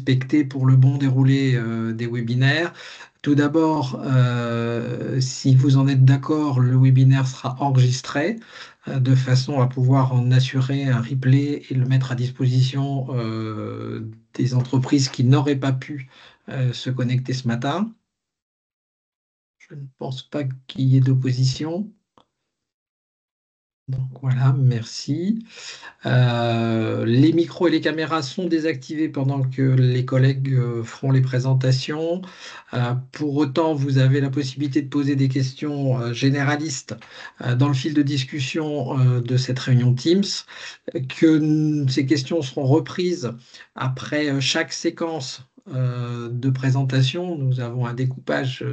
respecter pour le bon déroulé des webinaires. Tout d'abord, si vous en êtes d'accord, le webinaire sera enregistré de façon à pouvoir en assurer un replay et le mettre à disposition des entreprises qui n'auraient pas pu se connecter ce matin. Je ne pense pas qu'il y ait d'opposition. Donc voilà, merci. Les micros et les caméras sont désactivés pendant que les collègues feront les présentations. Pour autant, vous avez la possibilité de poser des questions généralistes dans le fil de discussion de cette réunion Teams, ces questions seront reprises après chaque séquence de présentation. Nous avons un découpage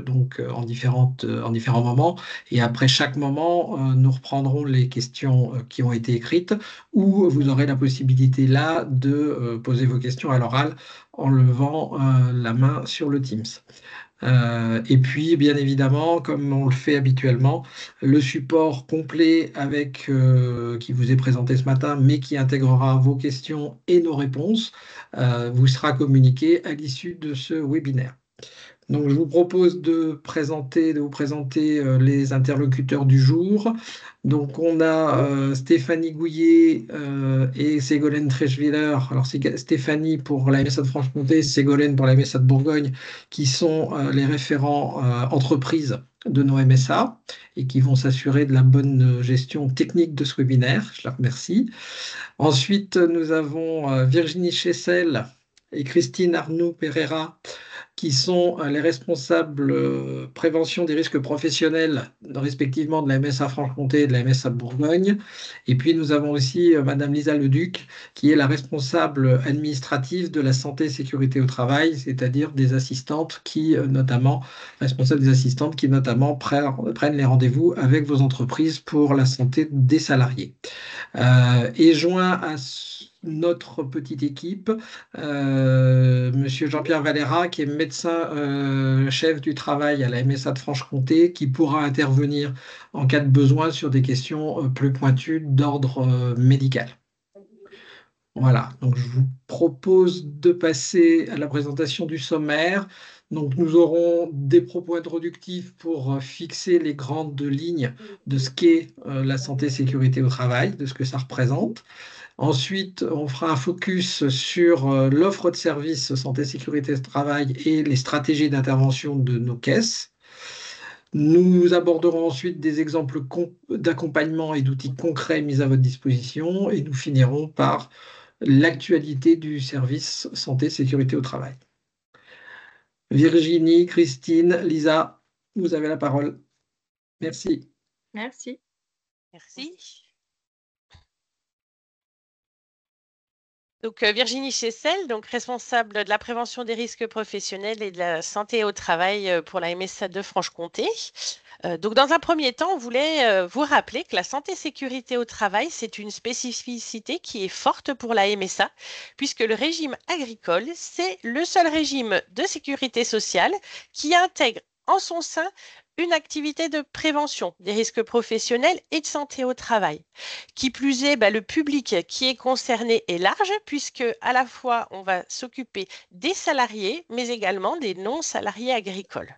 en différents moments et après chaque moment, nous reprendrons les questions qui ont été écrites ou vous aurez la possibilité là de poser vos questions à l'oral en levant la main sur le Teams. Et puis, bien évidemment, comme on le fait habituellement, le support complet qui vous est présenté ce matin, mais qui intégrera vos questions et nos réponses, vous sera communiqué à l'issue de ce webinaire. Donc, je vous propose de vous présenter les interlocuteurs du jour. Donc, on a Stéphanie Gouillet et Ségolène Treschwiller. Alors, c'est Stéphanie pour la MSA de Franche-Comté, Ségolène pour la MSA de Bourgogne, qui sont les référents entreprises de nos MSA et qui vont s'assurer de la bonne gestion technique de ce webinaire. Je la remercie. Ensuite, nous avons Virginie Chessel et Christine Arnoux-Pereira qui sont les responsables prévention des risques professionnels, respectivement de la MSA Franche-Comté et de la MSA Bourgogne. Et puis nous avons aussi Madame Lisa Leduc, qui est la responsable administrative de la santé et sécurité au travail, c'est-à-dire des assistantes responsables des assistantes qui notamment prennent les rendez-vous avec vos entreprises pour la santé des salariés. Et joint à notre petite équipe, Monsieur Jean-Pierre Valera, qui est médecin chef du travail à la MSA de Franche-Comté, qui pourra intervenir en cas de besoin sur des questions plus pointues d'ordre médical. Voilà, donc je vous propose de passer à la présentation du sommaire. Donc nous aurons des propos introductifs pour fixer les grandes lignes de ce qu'est la santé et sécurité au travail, de ce que ça représente. Ensuite, on fera un focus sur l'offre de services santé, sécurité, travail et les stratégies d'intervention de nos caisses. Nous aborderons ensuite des exemples d'accompagnement et d'outils concrets mis à votre disposition et nous finirons par l'actualité du service santé, sécurité au travail. Virginie, Christine, Lisa, vous avez la parole. Merci. Merci. Merci. Donc, Virginie Chessel, donc responsable de la prévention des risques professionnels et de la santé au travail pour la MSA de Franche-Comté. Donc, dans un premier temps, on voulait vous rappeler que la santé-sécurité au travail, c'est une spécificité qui est forte pour la MSA, puisque le régime agricole, c'est le seul régime de sécurité sociale qui intègre en son sein une activité de prévention des risques professionnels et de santé au travail. Qui plus est, le public qui est concerné est large, puisque à la fois on va s'occuper des salariés, mais également des non-salariés agricoles.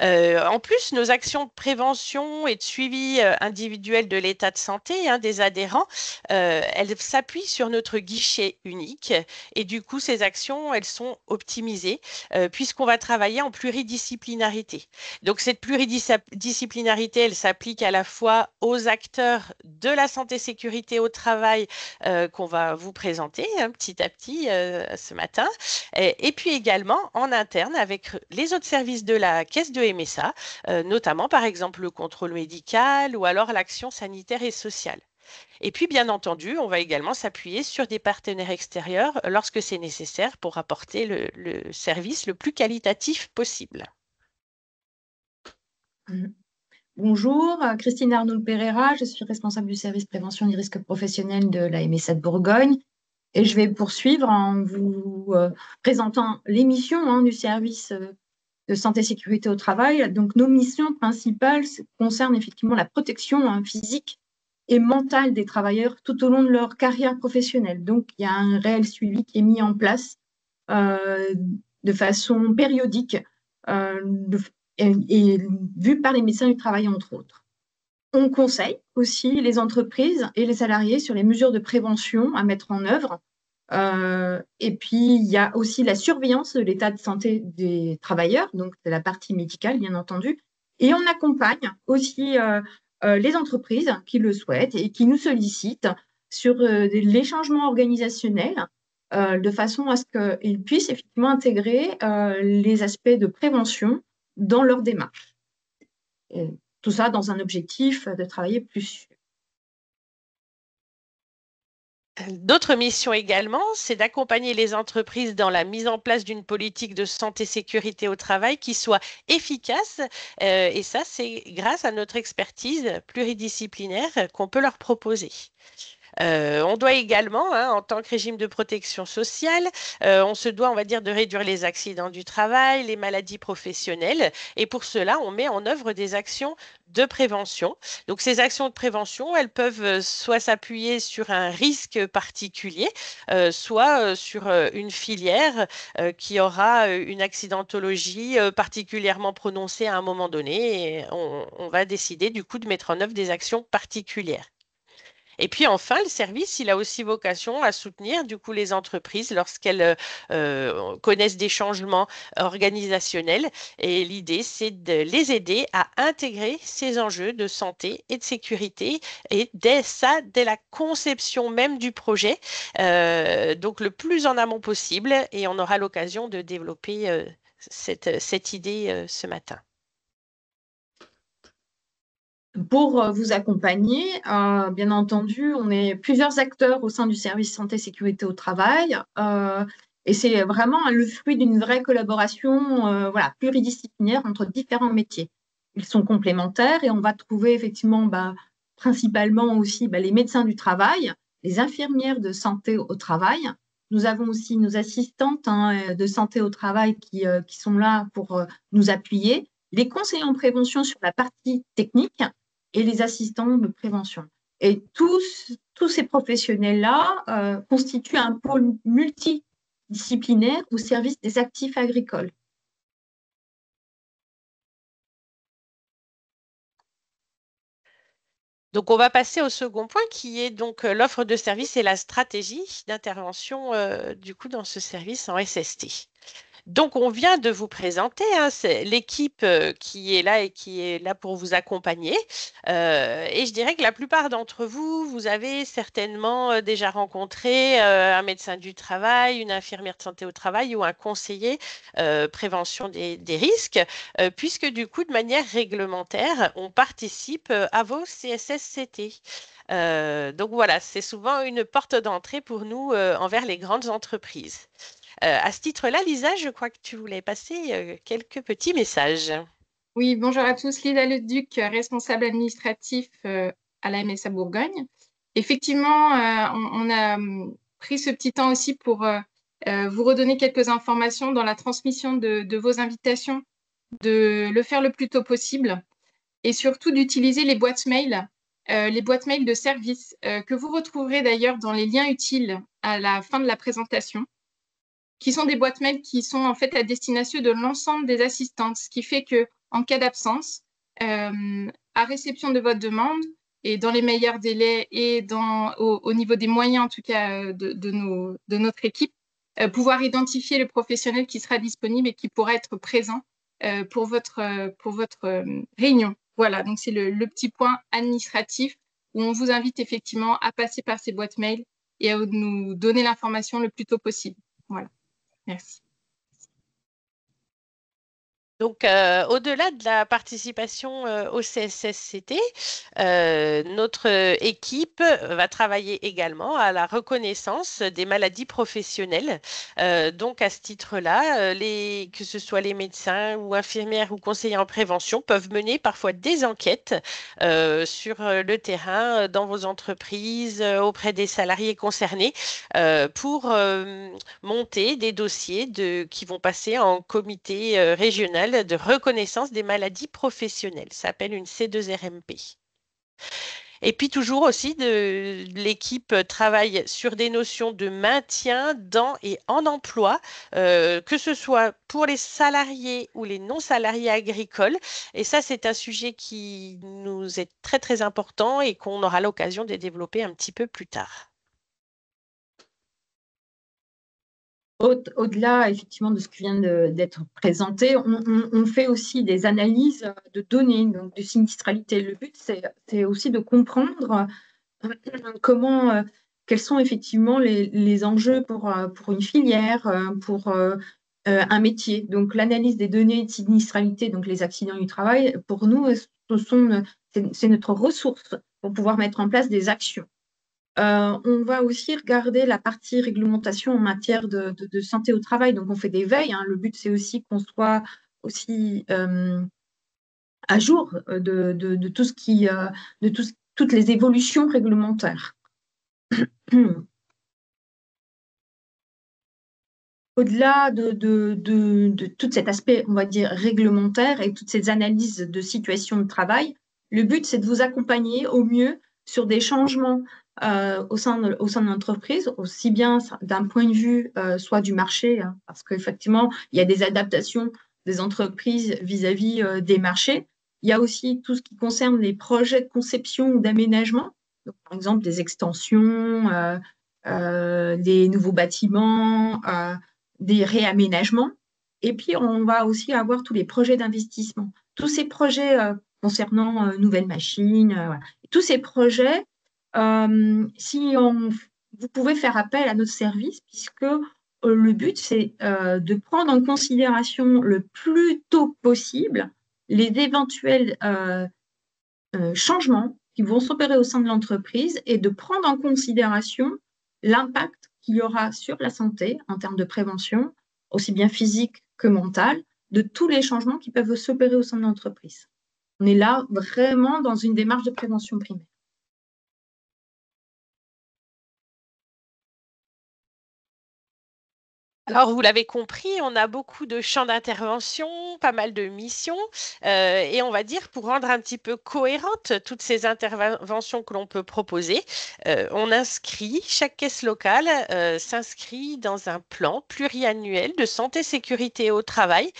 En plus, nos actions de prévention et de suivi individuel de l'état de santé des adhérents, elles s'appuient sur notre guichet unique et du coup, ces actions, elles sont optimisées puisqu'on va travailler en pluridisciplinarité. Donc, cette pluridisciplinarité, elle s'applique à la fois aux acteurs de la santé-sécurité au travail qu'on va vous présenter petit à petit ce matin, et puis également en interne avec les autres services de la caisse de MSA, notamment par exemple le contrôle médical ou alors l'action sanitaire et sociale. Et puis bien entendu, on va également s'appuyer sur des partenaires extérieurs lorsque c'est nécessaire pour apporter le service le plus qualitatif possible. Bonjour, Christine Arnoux-Pereira, je suis responsable du service prévention des risques professionnels de la MSA de Bourgogne et je vais poursuivre en vous présentant les missions du service de santé et sécurité au travail. Donc, nos missions principales concernent effectivement la protection physique et mentale des travailleurs tout au long de leur carrière professionnelle. Donc, il y a un réel suivi qui est mis en place de façon périodique et vue par les médecins du travail, entre autres. On conseille aussi les entreprises et les salariés sur les mesures de prévention à mettre en œuvre. Et puis, il y a aussi la surveillance de l'état de santé des travailleurs, donc c'est la partie médicale, bien entendu. Et on accompagne aussi les entreprises qui le souhaitent et qui nous sollicitent sur les changements organisationnels de façon à ce qu'ils puissent effectivement intégrer les aspects de prévention dans leur démarche. Et tout ça dans un objectif de travailler plus sûr. D'autres missions également, c'est d'accompagner les entreprises dans la mise en place d'une politique de santé-sécurité au travail qui soit efficace. Et ça, c'est grâce à notre expertise pluridisciplinaire qu'on peut leur proposer. On doit également, en tant que régime de protection sociale, on se doit, on va dire, de réduire les accidents du travail, les maladies professionnelles. Et pour cela, on met en œuvre des actions de prévention. Donc, ces actions de prévention, elles peuvent soit s'appuyer sur un risque particulier, soit sur une filière qui aura une accidentologie particulièrement prononcée à un moment donné. Et on va décider du coup de mettre en œuvre des actions particulières. Et puis enfin, le service, il a aussi vocation à soutenir du coup les entreprises lorsqu'elles connaissent des changements organisationnels. Et l'idée, c'est de les aider à intégrer ces enjeux de santé et de sécurité et dès la conception même du projet, donc le plus en amont possible. Et on aura l'occasion de développer cette idée ce matin. Pour vous accompagner, bien entendu, on est plusieurs acteurs au sein du service santé-sécurité au travail. Et c'est vraiment le fruit d'une vraie collaboration pluridisciplinaire entre différents métiers. Ils sont complémentaires et on va trouver effectivement principalement aussi les médecins du travail, les infirmières de santé au travail. Nous avons aussi nos assistantes de santé au travail qui sont là pour nous appuyer, les conseillers en prévention sur la partie technique et les assistants de prévention. Et tous ces professionnels-là constituent un pôle multidisciplinaire au service des actifs agricoles. Donc, on va passer au second point qui est donc l'offre de service et la stratégie d'intervention du coup dans ce service en SST. Donc, on vient de vous présenter c'est l'équipe qui est là et qui est là pour vous accompagner. Et je dirais que la plupart d'entre vous, vous avez certainement déjà rencontré un médecin du travail, une infirmière de santé au travail ou un conseiller prévention des risques, puisque du coup, de manière réglementaire, on participe à vos CSSCT. Donc voilà, c'est souvent une porte d'entrée pour nous envers les grandes entreprises. À ce titre-là, Lisa, je crois que tu voulais passer quelques petits messages. Oui, bonjour à tous. Lisa Leduc, responsable administratif à la MSA Bourgogne. Effectivement, on a pris ce petit temps aussi pour vous redonner quelques informations dans la transmission de vos invitations, de le faire le plus tôt possible et surtout d'utiliser les boîtes mail de service que vous retrouverez d'ailleurs dans les liens utiles à la fin de la présentation, qui sont des boîtes mail qui sont en fait à destination de l'ensemble des assistantes, ce qui fait que en cas d'absence, à réception de votre demande et dans les meilleurs délais et au niveau des moyens en tout cas de notre équipe, pouvoir identifier le professionnel qui sera disponible et qui pourra être présent pour votre réunion. Voilà, donc c'est le petit point administratif où on vous invite effectivement à passer par ces boîtes mail et à nous donner l'information le plus tôt possible. Voilà. Merci. Donc, au-delà de la participation au CSSCT, notre équipe va travailler également à la reconnaissance des maladies professionnelles. Donc, à ce titre-là, que ce soit les médecins ou infirmières ou conseillers en prévention peuvent mener parfois des enquêtes sur le terrain, dans vos entreprises, auprès des salariés concernés, pour monter des dossiers qui vont passer en comité régional de reconnaissance des maladies professionnelles. Ça s'appelle une C2RMP. Et puis toujours aussi, l'équipe travaille sur des notions de maintien dans et en emploi, que ce soit pour les salariés ou les non-salariés agricoles. Et ça, c'est un sujet qui nous est très, très important et qu'on aura l'occasion de développer un petit peu plus tard. Au-delà, effectivement, de ce qui vient d'être présenté, on fait aussi des analyses de données, donc de sinistralité. Le but, c'est aussi de comprendre comment, quels sont effectivement les enjeux pour une filière, pour un métier. Donc, l'analyse des données de sinistralité, donc les accidents du travail, pour nous, c'est notre ressource pour pouvoir mettre en place des actions. On va aussi regarder la partie réglementation en matière de santé au travail. Donc, on fait des veilles, hein. Le but, c'est aussi qu'on soit aussi à jour de tout ce qui, toutes les évolutions réglementaires. Au-delà de tout cet aspect, on va dire, réglementaire et toutes ces analyses de situation de travail, le but, c'est de vous accompagner au mieux sur des changements au sein de l'entreprise, aussi bien d'un point de vue soit du marché, hein, parce qu'effectivement, il y a des adaptations des entreprises vis-à-vis des marchés. Il y a aussi tout ce qui concerne les projets de conception ou d'aménagement, par exemple des extensions, des nouveaux bâtiments, des réaménagements. Et puis, on va aussi avoir tous les projets d'investissement. Tous ces projets concernant nouvelles machines, voilà. Tous ces projets, vous pouvez faire appel à notre service, puisque le but, c'est de prendre en considération le plus tôt possible les éventuels changements qui vont s'opérer au sein de l'entreprise et de prendre en considération l'impact qu'il y aura sur la santé en termes de prévention, aussi bien physique que mentale, de tous les changements qui peuvent s'opérer au sein de l'entreprise. On est là vraiment dans une démarche de prévention primaire. Alors, vous l'avez compris, on a beaucoup de champs d'intervention, pas mal de missions, et on va dire, pour rendre un petit peu cohérentes toutes ces interventions que l'on peut proposer, on inscrit, chaque caisse locale s'inscrit dans un plan pluriannuel de santé sécurité au travail,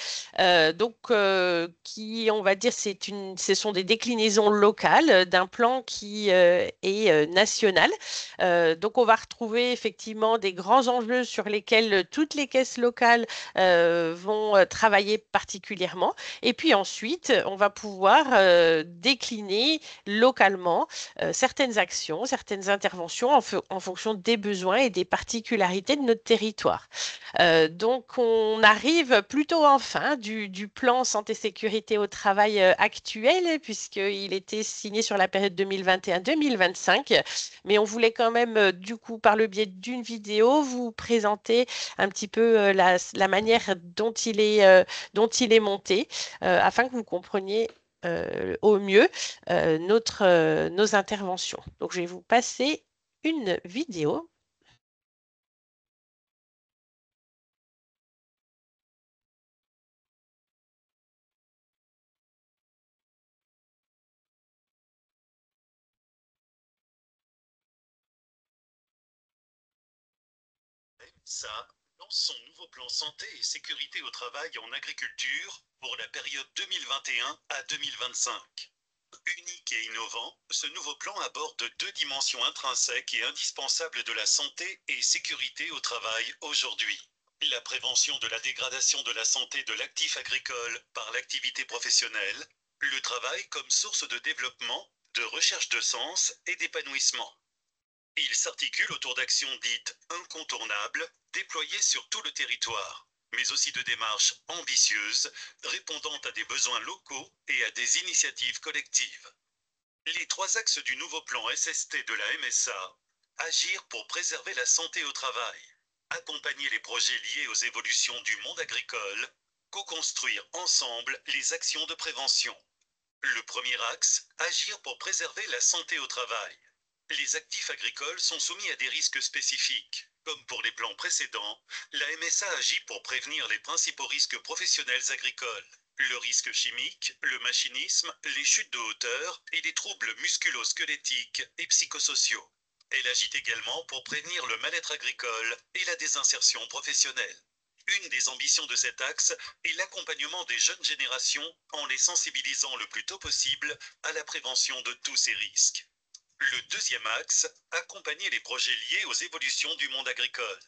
qui, on va dire, ce sont des déclinaisons locales d'un plan qui est national. Donc, on va retrouver effectivement des grands enjeux sur lesquels toutes les caisses locales vont travailler particulièrement. Et puis ensuite, on va pouvoir décliner localement certaines actions, certaines interventions en fonction des besoins et des particularités de notre territoire. Donc, on arrive plutôt en fin du plan santé-sécurité au travail actuel, puisqu'il était signé sur la période 2021-2025. Mais on voulait quand même, du coup, par le biais d'une vidéo, vous présenter un petit peu la manière dont il est monté, afin que vous compreniez au mieux nos interventions. Donc, je vais vous passer une vidéo. Ça lance son nouveau plan santé et sécurité au travail en agriculture pour la période 2021 à 2025. Unique et innovant, ce nouveau plan aborde deux dimensions intrinsèques et indispensables de la santé et sécurité au travail aujourd'hui. La prévention de la dégradation de la santé de l'actif agricole par l'activité professionnelle, le travail comme source de développement, de recherche de sens et d'épanouissement. Il s'articule autour d'actions dites incontournables, déployées sur tout le territoire, mais aussi de démarches ambitieuses, répondant à des besoins locaux et à des initiatives collectives. Les trois axes du nouveau plan SST de la MSA, agir pour préserver la santé au travail, accompagner les projets liés aux évolutions du monde agricole, co-construire ensemble les actions de prévention. Le premier axe, agir pour préserver la santé au travail. Les actifs agricoles sont soumis à des risques spécifiques. Comme pour les plans précédents, la MSA agit pour prévenir les principaux risques professionnels agricoles. Le risque chimique, le machinisme, les chutes de hauteur et les troubles musculo-squelettiques et psychosociaux. Elle agit également pour prévenir le mal-être agricole et la désinsertion professionnelle. Une des ambitions de cet axe est l'accompagnement des jeunes générations en les sensibilisant le plus tôt possible à la prévention de tous ces risques. Le deuxième axe, accompagner les projets liés aux évolutions du monde agricole.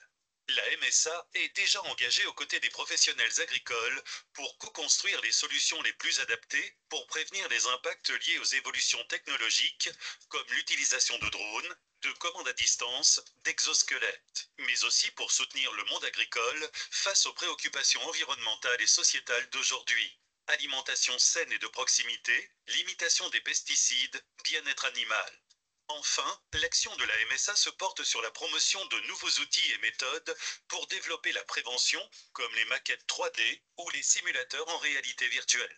La MSA est déjà engagée aux côtés des professionnels agricoles pour co-construire les solutions les plus adaptées pour prévenir les impacts liés aux évolutions technologiques comme l'utilisation de drones, de commandes à distance, d'exosquelettes, mais aussi pour soutenir le monde agricole face aux préoccupations environnementales et sociétales d'aujourd'hui. Alimentation saine et de proximité, limitation des pesticides, bien-être animal. Enfin, l'action de la MSA se porte sur la promotion de nouveaux outils et méthodes pour développer la prévention, comme les maquettes 3D ou les simulateurs en réalité virtuelle.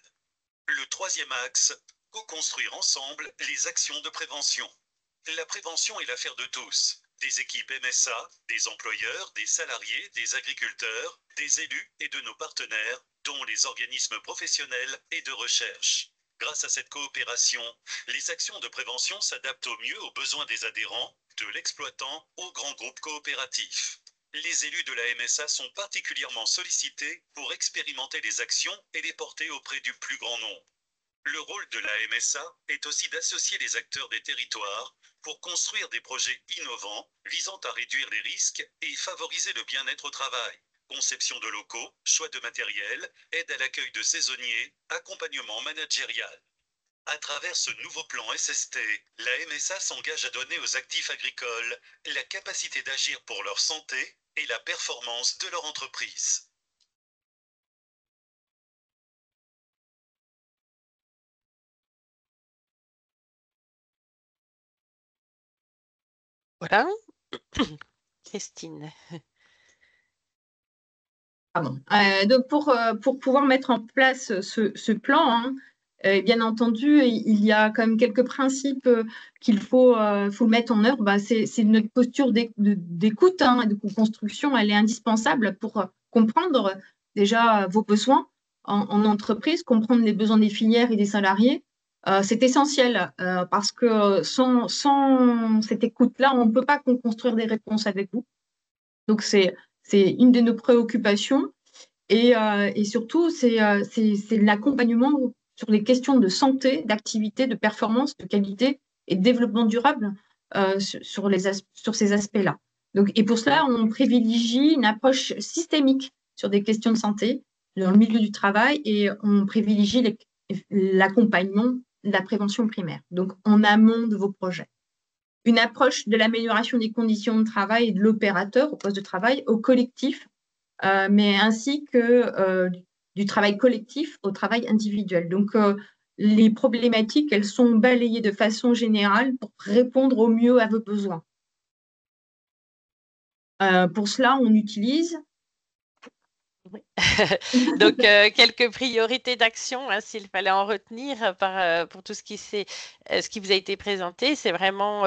Le troisième axe, co-construire ensemble les actions de prévention. La prévention est l'affaire de tous, des équipes MSA, des employeurs, des salariés, des agriculteurs, des élus et de nos partenaires, dont les organismes professionnels et de recherche. Grâce à cette coopération, les actions de prévention s'adaptent au mieux aux besoins des adhérents, de l'exploitant aux grands groupes coopératifs. Les élus de la MSA sont particulièrement sollicités pour expérimenter les actions et les porter auprès du plus grand nombre. Le rôle de la MSA est aussi d'associer les acteurs des territoires pour construire des projets innovants visant à réduire les risques et favoriser le bien-être au travail. Conception de locaux, choix de matériel, aide à l'accueil de saisonniers, accompagnement managérial. À travers ce nouveau plan SST, la MSA s'engage à donner aux actifs agricoles la capacité d'agir pour leur santé et la performance de leur entreprise. Voilà. Christine. Pardon. Donc pour pouvoir mettre en place ce plan, hein, bien entendu, il y a quand même quelques principes qu'il faut mettre en œuvre. Bah, c'est notre posture d'écoute hein, et de construction, elle est indispensable pour comprendre déjà vos besoins en entreprise, comprendre les besoins des filières et des salariés. C'est essentiel parce que sans cette écoute-là, on ne peut pas construire des réponses avec vous. Donc, c'est une de nos préoccupations. Et surtout, c'est l'accompagnement sur les questions de santé, d'activité, de performance, de qualité et de développement durable sur ces aspects-là. Et pour cela, on privilégie une approche systémique sur des questions de santé dans le milieu du travail et on privilégie l'accompagnement de la prévention primaire, donc en amont de vos projets. Une approche de l'amélioration des conditions de travail et de l'opérateur au poste de travail, au collectif, mais ainsi que du travail collectif au travail individuel. Donc, les problématiques, elles sont balayées de façon générale pour répondre au mieux à vos besoins. Pour cela, on utilise... Donc, quelques priorités d'action, hein, s'il fallait en retenir pour tout ce qui vous a été présenté, c'est vraiment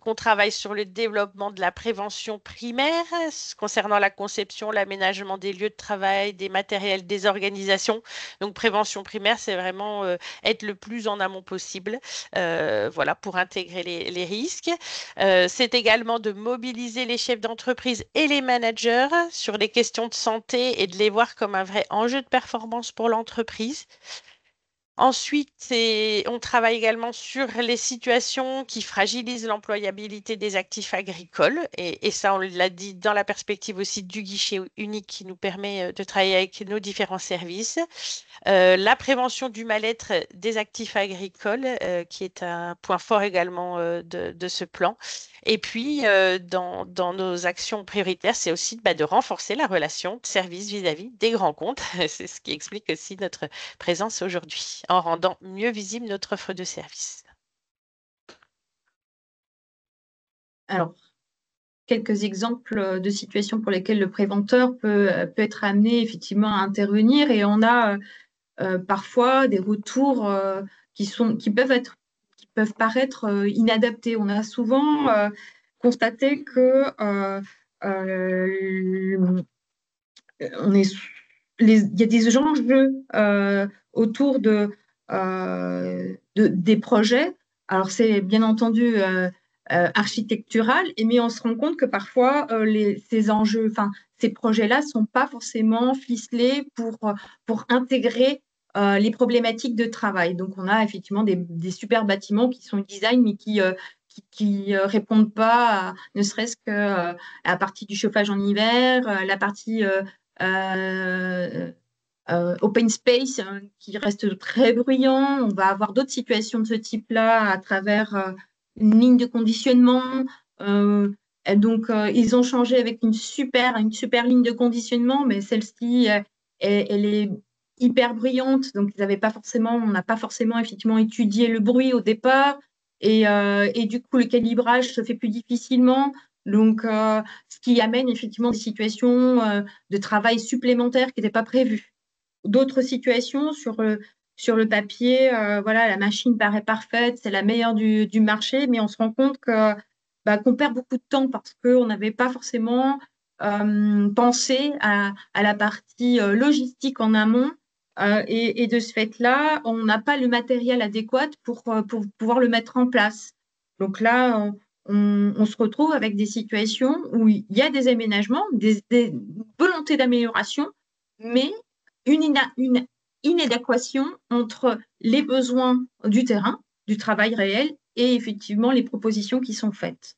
qu'on travaille sur le développement de la prévention primaire concernant la conception, l'aménagement des lieux de travail, des matériels, des organisations. Donc, prévention primaire, c'est vraiment être le plus en amont possible, voilà, pour intégrer les risques. C'est également de mobiliser les chefs d'entreprise et les managers sur les questions de santé et de les voir comme un vrai enjeu de performance pour l'entreprise. Ensuite, on travaille également sur les situations qui fragilisent l'employabilité des actifs agricoles. Et ça, on l'a dit dans la perspective aussi du guichet unique qui nous permet de travailler avec nos différents services. La prévention du mal-être des actifs agricoles, qui est un point fort également de ce plan. Et puis, dans nos actions prioritaires, c'est aussi de renforcer la relation de service vis-à-vis des grands comptes. C'est ce qui explique aussi notre présence aujourd'hui, en rendant mieux visible notre offre de services. Alors, quelques exemples de situations pour lesquelles le préventeur peut être amené effectivement à intervenir. Et on a parfois des retours qui peuvent paraître inadaptés. On a souvent constaté que on est il y a des enjeux autour des projets. Alors, c'est bien entendu architectural, mais on se rend compte que parfois, ces enjeux, ces projets-là ne sont pas forcément ficelés pour intégrer les problématiques de travail. Donc, on a effectivement des super bâtiments qui sont design, mais qui répondent pas, ne serait-ce que à la partie du chauffage en hiver, la partie open space qui reste très bruyant. On va avoir d'autres situations de ce type-là à travers une ligne de conditionnement. Donc, ils ont changé avec une super ligne de conditionnement, mais celle-ci, elle est hyper bruyante. Donc, on n'a pas forcément effectivement étudié le bruit au départ. Et du coup, le calibrage se fait plus difficilement. Donc, ce qui amène effectivement des situations de travail supplémentaires qui n'étaient pas prévues. D'autres situations sur le papier, voilà, la machine paraît parfaite, c'est la meilleure du marché, mais on se rend compte qu'on perd beaucoup de temps parce qu'on n'avait pas forcément pensé à la partie logistique en amont. Et de ce fait-là, on n'a pas le matériel adéquat pour pouvoir le mettre en place. Donc là, on se retrouve avec des situations où il y a des aménagements, des volontés d'amélioration, mais une inadéquation entre les besoins du terrain, du travail réel, et effectivement les propositions qui sont faites.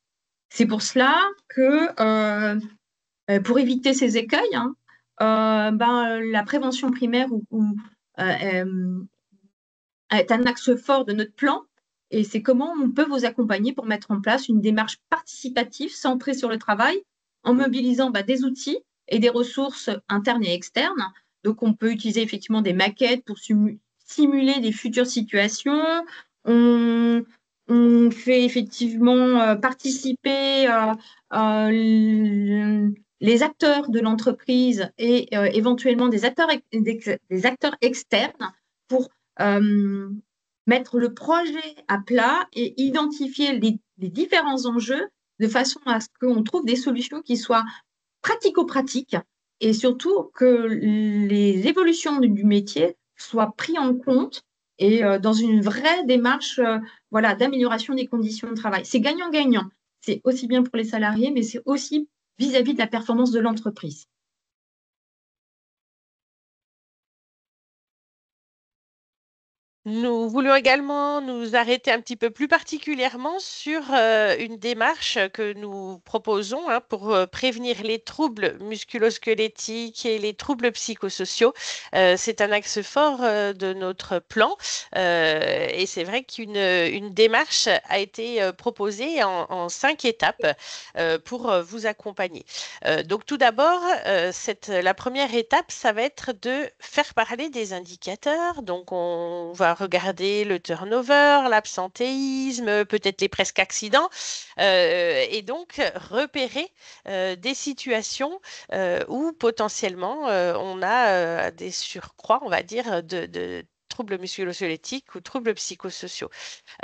C'est pour cela que, pour éviter ces écueils, la prévention primaire est un axe fort de notre plan. Et c'est comment on peut vous accompagner pour mettre en place une démarche participative centrée sur le travail en mobilisant des outils et des ressources internes et externes. Donc, on peut utiliser effectivement des maquettes pour simuler des futures situations. On fait effectivement participer les acteurs de l'entreprise et éventuellement des acteurs externes pour mettre le projet à plat et identifier les différents enjeux de façon à ce qu'on trouve des solutions qui soient pratico-pratiques et surtout que les évolutions du métier soient prises en compte et dans une vraie démarche d'amélioration des conditions de travail. C'est gagnant-gagnant. C'est aussi bien pour les salariés, mais c'est aussi vis-à-vis de la performance de l'entreprise. Nous voulions également nous arrêter un petit peu plus particulièrement sur une démarche que nous proposons pour prévenir les troubles musculo-squelettiques et les troubles psychosociaux. C'est un axe fort de notre plan et c'est vrai qu'une démarche a été proposée en 5 étapes pour vous accompagner. Donc tout d'abord, la première étape, ça va être de faire parler des indicateurs. Donc on va regarder le turnover, l'absentéisme, peut-être les presque accidents, et donc repérer des situations où potentiellement on a des surcroît, on va dire, de troubles musculo-squelettiques ou troubles psychosociaux.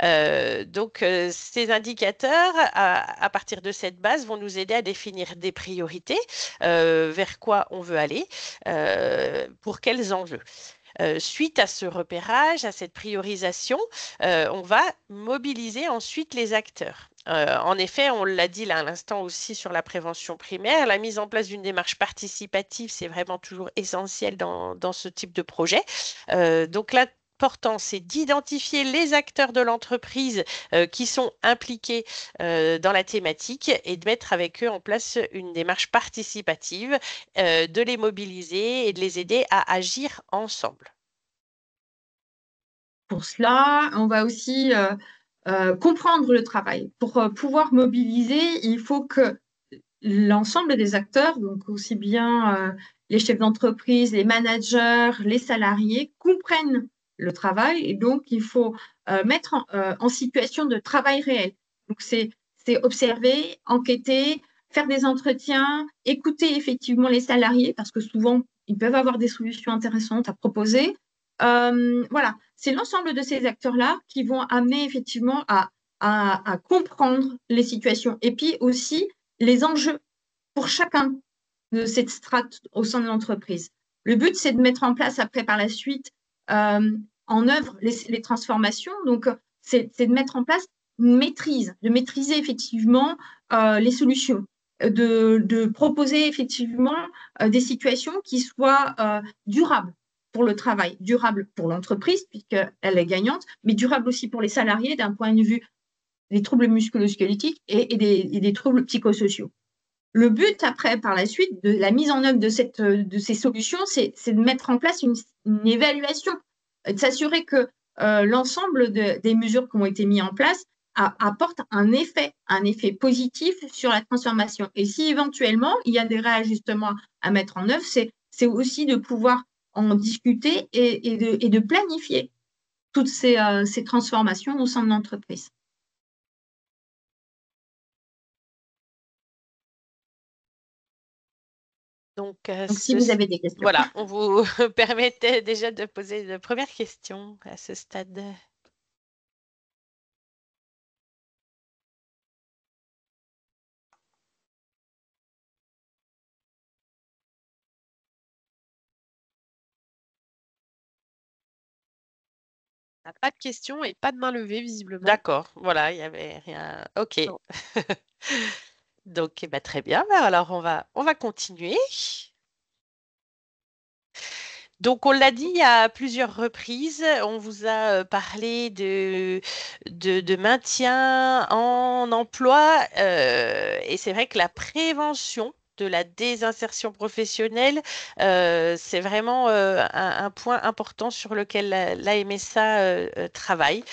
Donc, ces indicateurs, à partir de cette base, vont nous aider à définir des priorités, vers quoi on veut aller, pour quels enjeux. Suite à ce repérage, à cette priorisation, on va mobiliser ensuite les acteurs. En effet, on l'a dit là à l'instant aussi sur la prévention primaire, la mise en place d'une démarche participative, c'est vraiment toujours essentiel dans ce type de projet. Donc là, l'important, c'est d'identifier les acteurs de l'entreprise qui sont impliqués dans la thématique et de mettre avec eux en place une démarche participative, de les mobiliser et de les aider à agir ensemble. Pour cela, on va aussi comprendre le travail. Pour pouvoir mobiliser, il faut que l'ensemble des acteurs, donc aussi bien les chefs d'entreprise, les managers, les salariés, comprennent le travail et donc il faut mettre en situation de travail réel. Donc c'est observer, enquêter, faire des entretiens, écouter effectivement les salariés parce que souvent ils peuvent avoir des solutions intéressantes à proposer. Voilà, c'est l'ensemble de ces acteurs-là qui vont amener effectivement à comprendre les situations et puis aussi les enjeux pour chacun de cette strate au sein de l'entreprise. Le but, c'est de mettre en place après, par la suite, en œuvre les transformations. Donc, c'est de mettre en place une maîtrise, de maîtriser effectivement les solutions, de proposer effectivement des situations qui soient durables pour le travail, durables pour l'entreprise, puisqu'elle est gagnante, mais durables aussi pour les salariés d'un point de vue des troubles musculo-squelettiques et des troubles psychosociaux. Le but après, par la suite, de la mise en œuvre de ces solutions, c'est de mettre en place une évaluation, de s'assurer que l'ensemble des mesures qui ont été mises en place apportent un effet positif sur la transformation. Et si éventuellement, il y a des réajustements à mettre en œuvre, c'est aussi de pouvoir en discuter et de planifier toutes ces transformations au sein de l'entreprise. Donc, si vous avez des questions. Voilà, on vous permettait déjà de poser de premières questions à ce stade. Pas de questions et pas de main levée, visiblement. D'accord, voilà, il n'y avait rien. OK. Non. Donc, eh ben, très bien. Ben, alors, on va continuer. Donc, on l'a dit à plusieurs reprises, on vous a parlé de maintien en emploi et c'est vrai que la prévention de la désinsertion professionnelle, c'est vraiment un point important sur lequel la MSA travaille.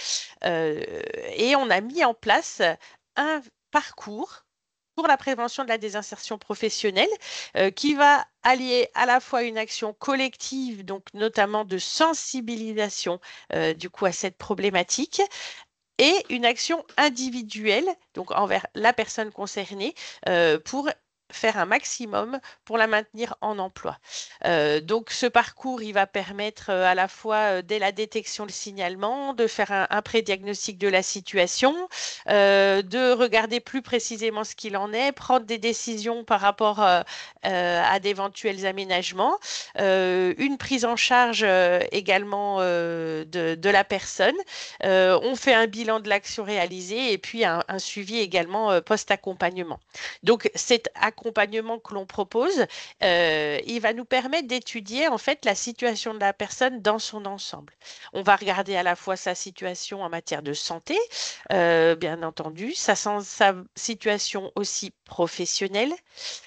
Et on a mis en place un parcours pour la prévention de la désinsertion professionnelle qui va allier à la fois une action collective, donc notamment de sensibilisation du coup à cette problématique, et une action individuelle, donc envers la personne concernée, pour faire un maximum pour la maintenir en emploi. Donc ce parcours, il va permettre à la fois dès la détection, le signalement, de faire un pré-diagnostic de la situation, de regarder plus précisément ce qu'il en est, prendre des décisions par rapport à d'éventuels aménagements, une prise en charge également de la personne. On fait un bilan de l'action réalisée et puis un suivi également post-accompagnement. Donc cet accompagnement que l'on propose, il va nous permettre d'étudier en fait la situation de la personne dans son ensemble. On va regarder à la fois sa situation en matière de santé, bien entendu, sa situation aussi professionnelle,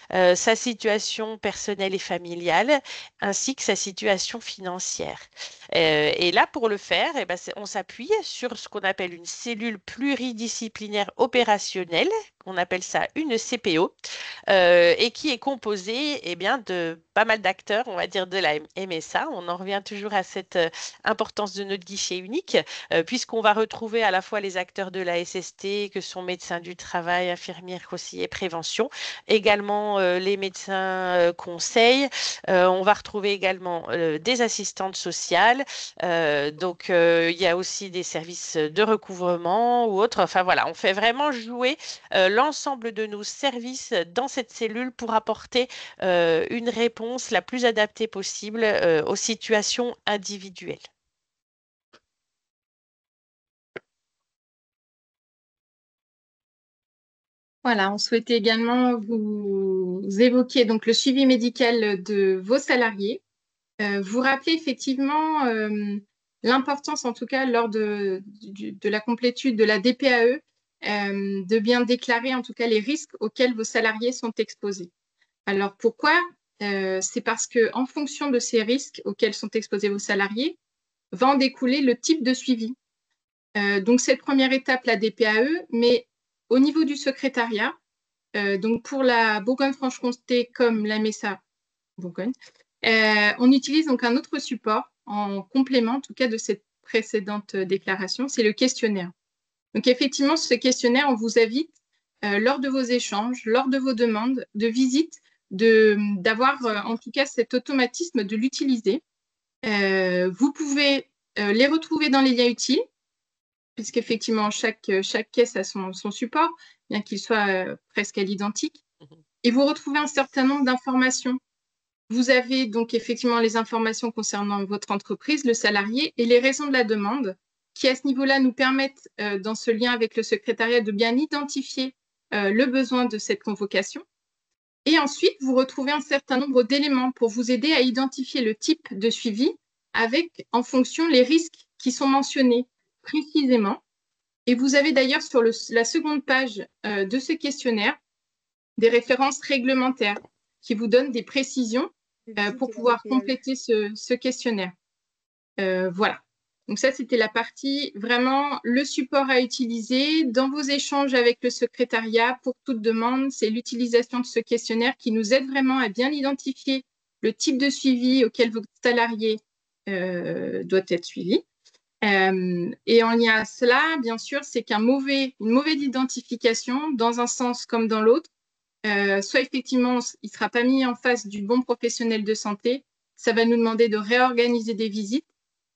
sa situation personnelle et familiale, ainsi que sa situation financière. Et là, pour le faire, eh ben, on s'appuie sur ce qu'on appelle une cellule pluridisciplinaire opérationnelle, on appelle ça une CPO, et qui est composée eh bien, de pas mal d'acteurs, on va dire, de la MSA. On en revient toujours à cette importance de notre guichet unique, puisqu'on va retrouver à la fois les acteurs de la SST, que sont médecins du travail, infirmières, conseillers, prévention, également les médecins conseils. On va retrouver également des assistantes sociales. Donc, il y a aussi des services de recouvrement ou autres. Enfin, voilà, on fait vraiment jouer l'ensemble de nos services dans cette cellule pour apporter une réponse la plus adaptée possible aux situations individuelles. Voilà, on souhaitait également vous évoquer donc le suivi médical de vos salariés. Vous rappelez effectivement l'importance, en tout cas lors de la complétude de la DPAE, de bien déclarer en tout cas les risques auxquels vos salariés sont exposés. Alors pourquoi c'est parce que en fonction de ces risques auxquels sont exposés vos salariés, va en découler le type de suivi. Donc cette première étape, la DPAE, mais au niveau du secrétariat, donc pour la Bourgogne-Franche-Comté comme la MESA Bourgogne, on utilise donc un autre support en complément, en tout cas de cette précédente déclaration, c'est le questionnaire. Donc effectivement, ce questionnaire, on vous invite lors de vos échanges, lors de vos demandes de visite, d'avoir en tout cas cet automatisme de l'utiliser. Vous pouvez les retrouver dans les liens utiles, puisqu'effectivement, chaque caisse a son support, bien qu'il soit presque à l'identique. Et vous retrouvez un certain nombre d'informations Vous avez donc effectivement les informations concernant votre entreprise, le salarié et les raisons de la demande qui, à ce niveau-là, nous permettent, dans ce lien avec le secrétariat, de bien identifier le besoin de cette convocation. Et ensuite, vous retrouvez un certain nombre d'éléments pour vous aider à identifier le type de suivi avec, en fonction, les risques qui sont mentionnés précisément. Et vous avez d'ailleurs sur la seconde page de ce questionnaire des références réglementaires qui vous donnent des précisions pour pouvoir compléter ce questionnaire. Voilà. Donc ça, c'était la partie vraiment le support à utiliser dans vos échanges avec le secrétariat pour toute demande. C'est l'utilisation de ce questionnaire qui nous aide vraiment à bien identifier le type de suivi auquel votre salarié doit être suivi. Et en lien à cela, bien sûr, c'est qu'une mauvaise identification, dans un sens comme dans l'autre, soit effectivement, il ne sera pas mis en face du bon professionnel de santé, ça va nous demander de réorganiser des visites,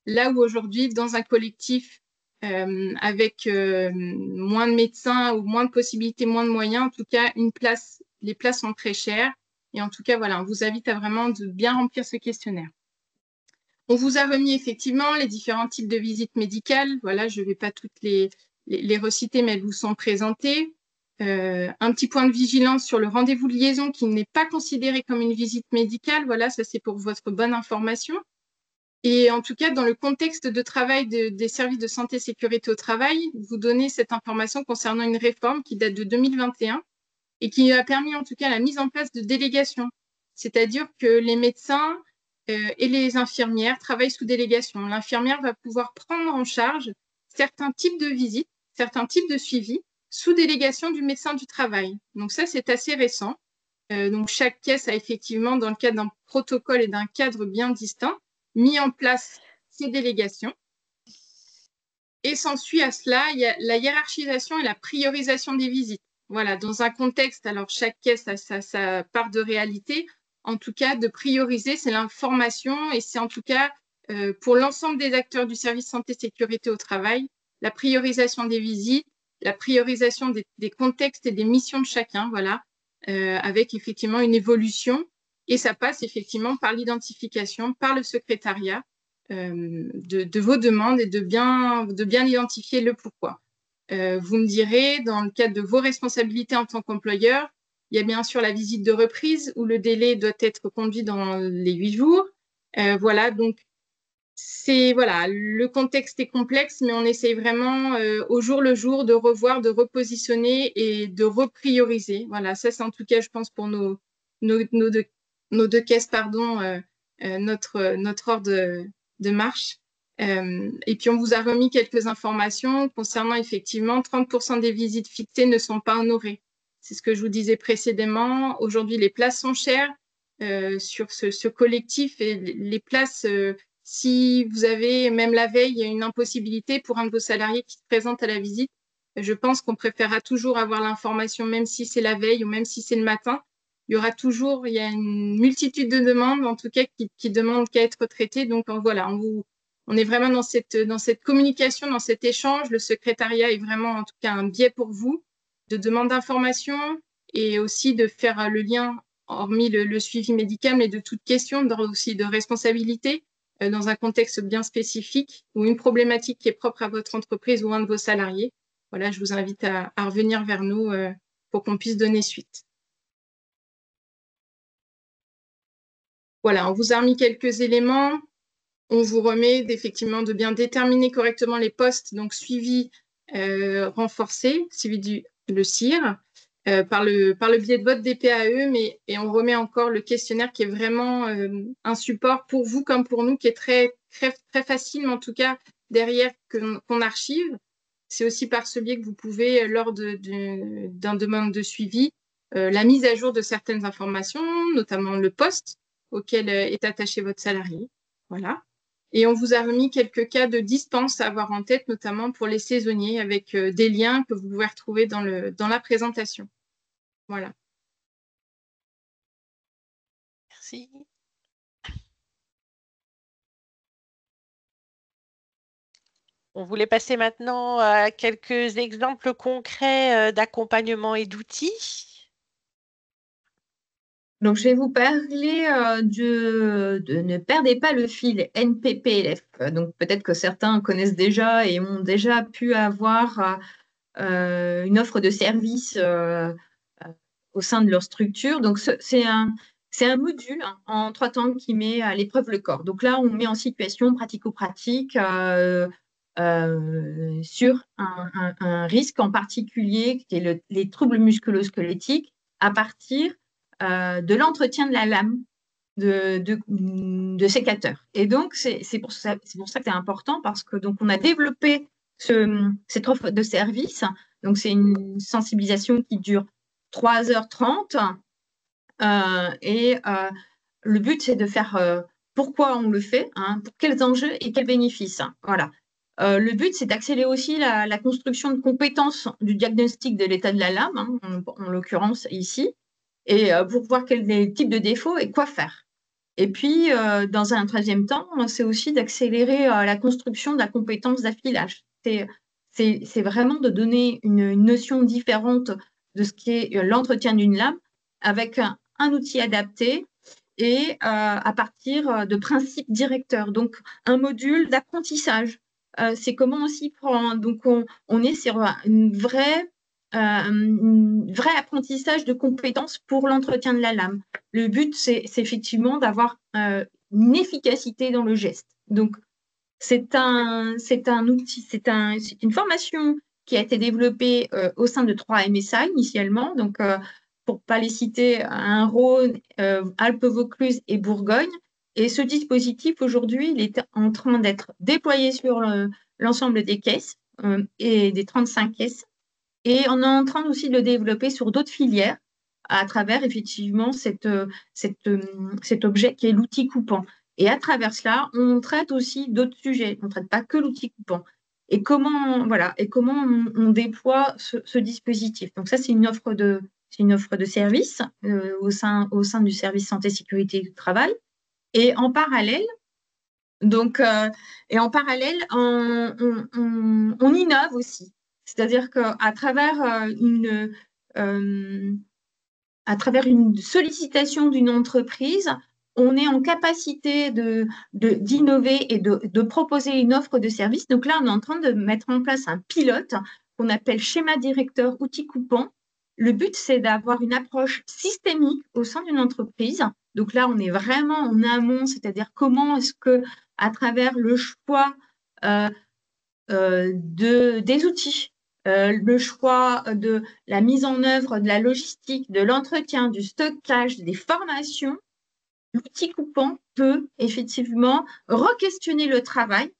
là où aujourd'hui, dans un collectif avec moins de médecins ou moins de possibilités, moins de moyens, en tout cas, les places sont très chères. Et en tout cas, voilà, on vous invite à vraiment de bien remplir ce questionnaire. On vous a remis effectivement les différents types de visites médicales. Voilà, je ne vais pas toutes les reciter, mais elles vous sont présentées. Un petit point de vigilance sur le rendez-vous de liaison qui n'est pas considéré comme une visite médicale. Voilà, ça c'est pour votre bonne information. Et en tout cas, dans le contexte de travail des services de santé et sécurité au travail, vous donnez cette information concernant une réforme qui date de 2021 et qui a permis en tout cas la mise en place de délégations. C'est-à-dire que les médecins et les infirmières travaillent sous délégation. L'infirmière va pouvoir prendre en charge certains types de visites, certains types de suivis sous délégation du médecin du travail. Donc ça, c'est assez récent. Donc chaque caisse a effectivement, dans le cadre d'un protocole et d'un cadre bien distinct, mis en place ces délégations. Et s'ensuit à cela, il y a la hiérarchisation et la priorisation des visites. Voilà, dans un contexte, alors chaque caisse a sa part de réalité, en tout cas de prioriser, c'est l'information et c'est en tout cas pour l'ensemble des acteurs du service santé-sécurité au travail, la priorisation des visites, la priorisation des contextes et des missions de chacun, voilà, avec effectivement une évolution. Et ça passe effectivement par l'identification, par le secrétariat de vos demandes et de bien identifier le pourquoi. Vous me direz, dans le cadre de vos responsabilités en tant qu'employeur, il y a bien sûr la visite de reprise où le délai doit être conduit dans les 8 jours. Voilà, donc voilà, le contexte est complexe, mais on essaye vraiment au jour le jour de revoir, de repositionner et de reprioriser. Voilà, ça c'est en tout cas, je pense, pour nos deux caisses, pardon, notre ordre de marche. Et puis, on vous a remis quelques informations concernant effectivement 30% des visites fixées ne sont pas honorées. C'est ce que je vous disais précédemment. Aujourd'hui, les places sont chères sur ce collectif et les places, si vous avez, même la veille, il y a une impossibilité pour un de vos salariés qui se présente à la visite, je pense qu'on préférera toujours avoir l'information, même si c'est la veille ou même si c'est le matin. Il y a une multitude de demandes, en tout cas, qui demandent qu'à être traitées. Donc, voilà, on est vraiment dans cette communication, dans cet échange. Le secrétariat est vraiment, en tout cas, un biais pour vous de demande d'information et aussi de faire le lien, hormis le suivi médical, mais de toute question, aussi de responsabilité dans un contexte bien spécifique ou une problématique qui est propre à votre entreprise ou un de vos salariés. Voilà, je vous invite à revenir vers nous pour qu'on puisse donner suite. Voilà, on vous a remis quelques éléments. On vous remet effectivement de bien déterminer correctement les postes, donc suivi renforcé, suivi le CIR, par le biais de votre DPAE, et on remet encore le questionnaire qui est vraiment un support pour vous comme pour nous, qui est très, très, très facile, mais en tout cas derrière qu'on archive. C'est aussi par ce biais que vous pouvez, lors d'un demande de suivi, la mise à jour de certaines informations, notamment le poste auquel est attaché votre salarié. Voilà. Et on vous a remis quelques cas de dispense à avoir en tête, notamment pour les saisonniers, avec des liens que vous pouvez retrouver dans la présentation. Voilà. Merci. On voulait passer maintenant à quelques exemples concrets d'accompagnement et d'outils. Donc, je vais vous parler de Ne perdez pas le fil, NPPLF. Donc, peut-être que certains connaissent déjà et ont déjà pu avoir une offre de service au sein de leur structure. Donc, c'est un module en 3 temps qui met à l'épreuve le corps. Donc là, on met en situation pratico-pratique sur un risque en particulier qui est les troubles musculo-squelettiques à partir de l'entretien de la lame de sécateur. Et donc, c'est pour ça que c'est important parce que donc, on a développé cette offre de service. Donc, c'est une sensibilisation qui dure 3h30 et le but, c'est de faire pourquoi on le fait, pour quels enjeux et quels bénéfices. Voilà. Le but, c'est d'accélérer aussi la construction de compétences du diagnostic de l'état de la lame, en l'occurrence ici, et pour voir quel type de défaut et quoi faire. Et puis, dans un 3e temps, c'est aussi d'accélérer la construction de la compétence d'affilage. C'est vraiment de donner une notion différente de ce qui est l'entretien d'une lame avec un outil adapté et à partir de principes directeurs. Donc, un module d'apprentissage. C'est comment aussi prendre. Donc, on est sur un vrai apprentissage de compétences pour l'entretien de la lame. Le but, c'est effectivement d'avoir une efficacité dans le geste. Donc, c'est un outil, c'est une formation qui a été développée au sein de 3 MSA initialement. Donc, pour ne pas les citer, un Rhône, Alpes-Vaucluse et Bourgogne. Et ce dispositif, aujourd'hui, il est en train d'être déployé sur l'ensemble des caisses et des 35 caisses. Et on est en train aussi de le développer sur d'autres filières à travers effectivement cet objet qui est l'outil coupant. Et à travers cela, on traite aussi d'autres sujets. On ne traite pas que l'outil coupant. Et comment on déploie ce dispositif. Donc ça, c'est une offre de service au sein du service santé sécurité du travail. Et en parallèle, on innove aussi. C'est-à-dire qu'à travers une sollicitation d'une entreprise, on est en capacité d'innover et de proposer une offre de service. Donc là, on est en train de mettre en place un pilote qu'on appelle schéma directeur outil coupant. Le but, c'est d'avoir une approche systémique au sein d'une entreprise. Donc là, on est vraiment en amont, c'est-à-dire comment est-ce que, à travers le choix des outils, le choix de la mise en œuvre de la logistique, de l'entretien, du stockage, des formations, l'outil coupant peut effectivement re-questionner le travail,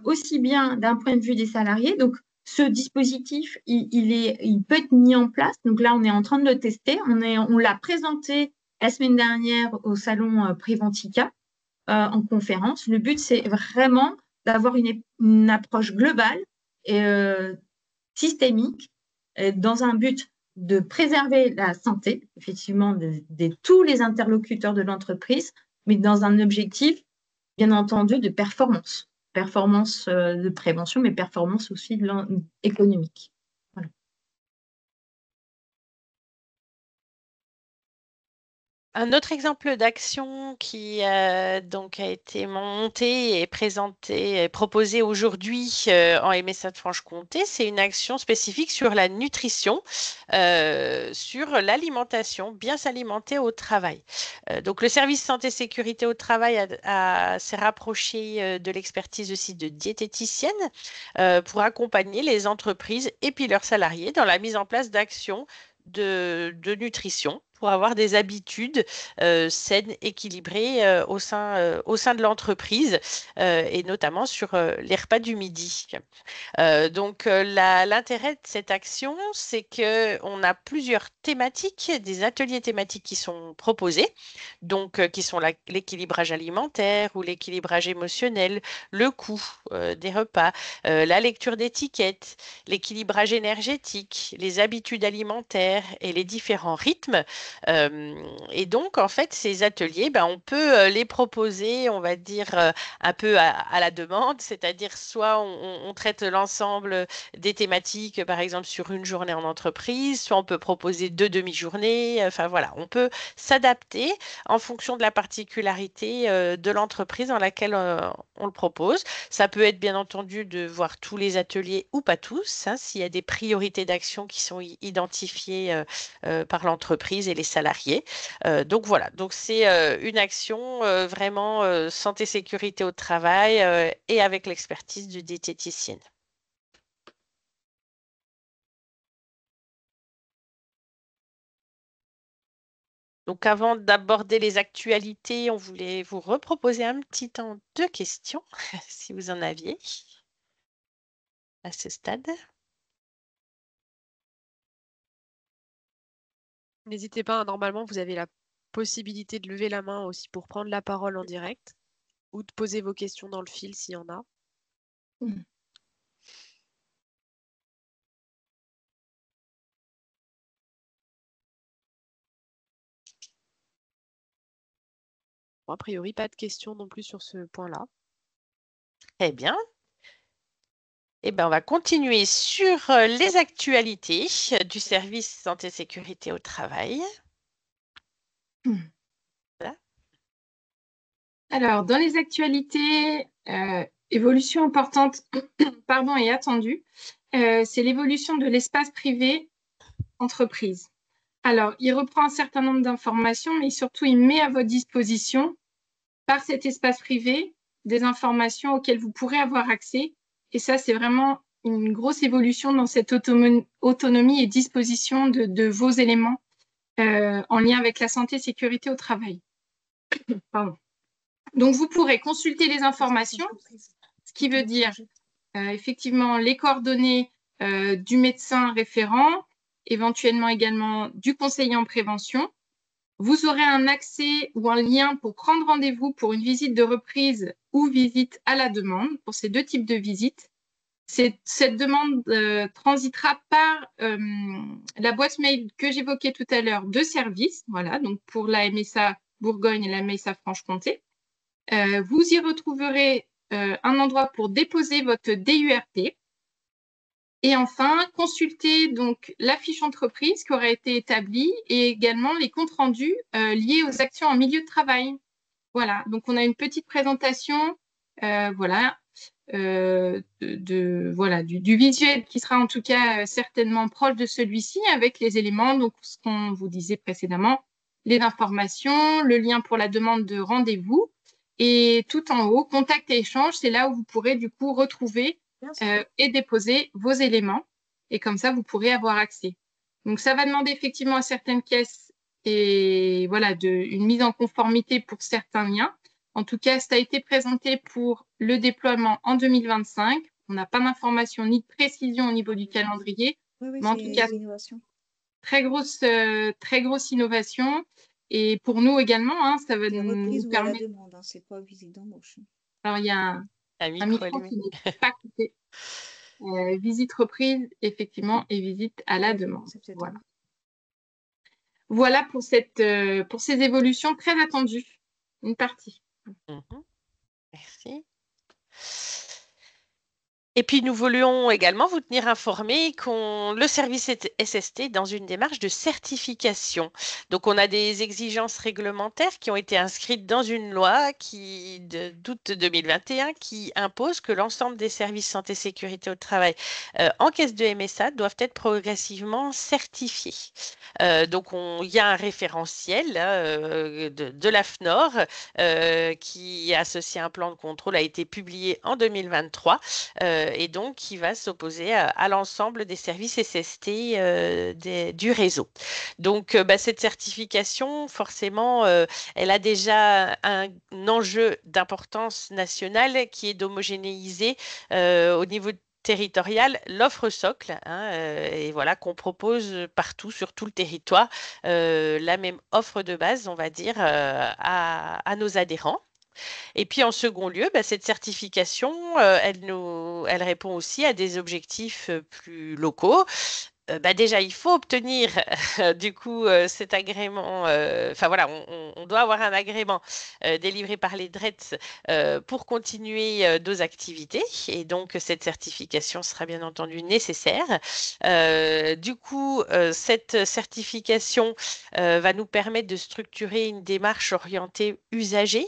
aussi bien d'un point de vue des salariés. Donc, ce dispositif, il peut être mis en place. Donc là, on est en train de le tester. On l'a présenté la semaine dernière au salon Préventica en conférence. Le but, c'est vraiment d'avoir une approche globale et systémique dans un but de préserver la santé, effectivement, de tous les interlocuteurs de l'entreprise, mais dans un objectif, bien entendu, de performance. Performance de prévention, mais performance aussi économique. Voilà. Un autre exemple d'action qui donc a été monté et présenté et proposé aujourd'hui en MSA de Franche-Comté, c'est une action spécifique sur la nutrition, sur l'alimentation, bien s'alimenter au travail. Donc le service santé sécurité au travail s'est rapproché de l'expertise aussi de diététiciennes pour accompagner les entreprises et puis leurs salariés dans la mise en place d'actions de nutrition pour avoir des habitudes saines, équilibrées au sein de l'entreprise et notamment sur les repas du midi. Donc, l'intérêt de cette action, c'est qu'on a plusieurs thématiques, des ateliers thématiques qui sont proposés, donc qui sont l'équilibrage alimentaire ou l'équilibrage émotionnel, le coût des repas, la lecture d'étiquettes, l'équilibrage énergétique, les habitudes alimentaires et les différents rythmes Et donc, en fait, ces ateliers, on peut les proposer, on va dire, un peu à la demande, c'est-à-dire soit on traite l'ensemble des thématiques, par exemple, sur une journée en entreprise, soit on peut proposer 2 demi-journées, enfin voilà, on peut s'adapter en fonction de la particularité de l'entreprise dans laquelle on le propose. Ça peut être bien entendu de voir tous les ateliers ou pas tous, hein, s'il y a des priorités d'action qui sont identifiées par l'entreprise et les salariés. Donc voilà, donc c'est une action vraiment santé sécurité au travail et avec l'expertise du diététicienne. Donc avant d'aborder les actualités, on voulait vous reproposer un petit temps de questions, si vous en aviez à ce stade. N'hésitez pas, hein, normalement, vous avez la possibilité de lever la main aussi pour prendre la parole en direct ou de poser vos questions dans le fil s'il y en a. Bon, a priori, pas de questions non plus sur ce point-là. Très bien. Eh bien, on va continuer sur les actualités du service santé sécurité au travail. Voilà. Alors, dans les actualités, évolution importante et attendue, c'est l'évolution de l'espace privé entreprise. Alors, il reprend un certain nombre d'informations, mais surtout, il met à votre disposition, par cet espace privé, des informations auxquelles vous pourrez avoir accès. Et ça, c'est vraiment une grosse évolution dans cette autonomie et disposition de vos éléments en lien avec la santé et sécurité au travail. Pardon. Donc, vous pourrez consulter les informations, ce qui veut dire effectivement les coordonnées du médecin référent, éventuellement également du conseiller en prévention. Vous aurez un accès ou un lien pour prendre rendez-vous pour une visite de reprise ou visite à la demande, pour ces 2 types de visites. Cette demande transitera par la boîte mail que j'évoquais tout à l'heure de service, voilà, donc pour la MSA Bourgogne et la MSA Franche-Comté. Vous y retrouverez un endroit pour déposer votre DURP. Et enfin, consultez donc la fiche entreprise qui aura été établie et également les comptes rendus liés aux actions en milieu de travail. Voilà, donc on a une petite présentation du visuel qui sera en tout cas certainement proche de celui-ci avec les éléments, donc ce qu'on vous disait précédemment, les informations, le lien pour la demande de rendez-vous et tout en haut, contact et échange, c'est là où vous pourrez du coup retrouver et déposer vos éléments et comme ça vous pourrez avoir accès. Donc ça va demander effectivement à certaines caisses et voilà une mise en conformité pour certains liens. En tout cas, ça a été présenté pour le déploiement en 2025. On n'a pas d'informations ni de précision au niveau du calendrier, mais en tout cas, très grosse innovation. Et pour nous également, hein, ça va nous permettre. Demande, c'est pas visite d'embauche. Alors, il y a un micro qui n'est pas coupé. Visite reprise, effectivement, et visite à la demande. Voilà. Voilà pour ces évolutions très attendues. Une partie. Merci. Et puis, nous voulions également vous tenir informé le service SST est dans une démarche de certification. Donc, on a des exigences réglementaires qui ont été inscrites dans une loi d'août 2021 qui impose que l'ensemble des services santé sécurité au travail en caisse de MSA doivent être progressivement certifiés. Donc, il y a un référentiel de l'AFNOR qui, associé à un plan de contrôle, a été publié en 2023 et donc qui va s'opposer à l'ensemble des services SST du réseau. Donc, cette certification, forcément, elle a déjà un enjeu d'importance nationale qui est d'homogénéiser au niveau territorial l'offre socle et voilà qu'on propose partout sur tout le territoire la même offre de base, on va dire, à nos adhérents. Et puis en second lieu, cette certification, elle répond aussi à des objectifs plus locaux. Déjà, il faut obtenir du coup cet agrément. Enfin voilà, on doit avoir un agrément délivré par les DRETS pour continuer nos activités. Et donc, cette certification sera bien entendu nécessaire. Du coup, cette certification va nous permettre de structurer une démarche orientée usager.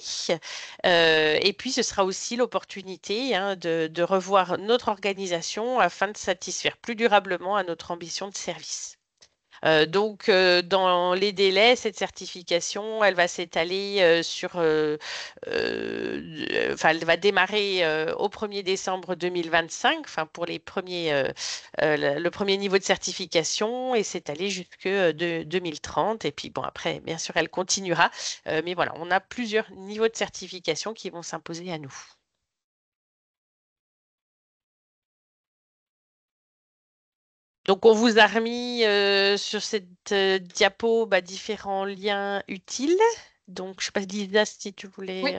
Et puis, ce sera aussi l'opportunité de revoir notre organisation afin de satisfaire plus durablement à notre ambition de service. Donc, dans les délais, cette certification, elle va s'étaler enfin, elle va démarrer au 1er décembre 2025, enfin, pour le premier niveau de certification et s'étaler jusque 2030. Et puis, bon, après, bien sûr, elle continuera. Mais voilà, on a plusieurs niveaux de certification qui vont s'imposer à nous. Donc, on vous a remis sur cette diapo différents liens utiles. Donc, je ne sais pas, Lisa, si tu voulais Oui.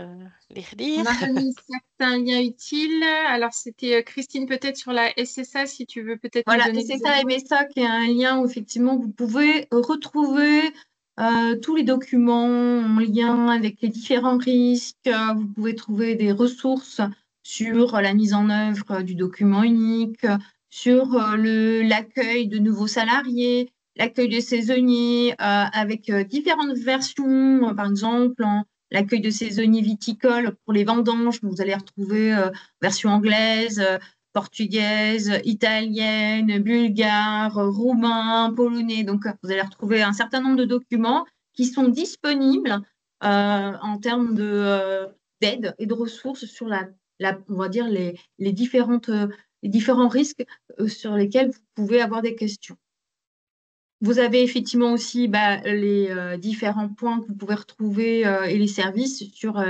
les relire. On a remis certains liens utiles. Alors, c'était Christine, peut-être sur la SSA, si tu veux peut-être nous Voilà, donner c'est des ça, exemples. MSA, qui est un lien où effectivement vous pouvez retrouver tous les documents en lien avec les différents risques. Vous pouvez trouver des ressources sur la mise en œuvre du document unique, sur l'accueil de nouveaux salariés, l'accueil de saisonniers, avec différentes versions, par exemple, l'accueil de saisonniers viticoles pour les vendanges. Vous allez retrouver version anglaise, portugaise, italienne, bulgare, roumain, polonais. Donc, vous allez retrouver un certain nombre de documents qui sont disponibles en termes d'aide et de ressources sur on va dire les différents risques sur lesquels vous pouvez avoir des questions. Vous avez effectivement aussi les différents points que vous pouvez retrouver et les services sur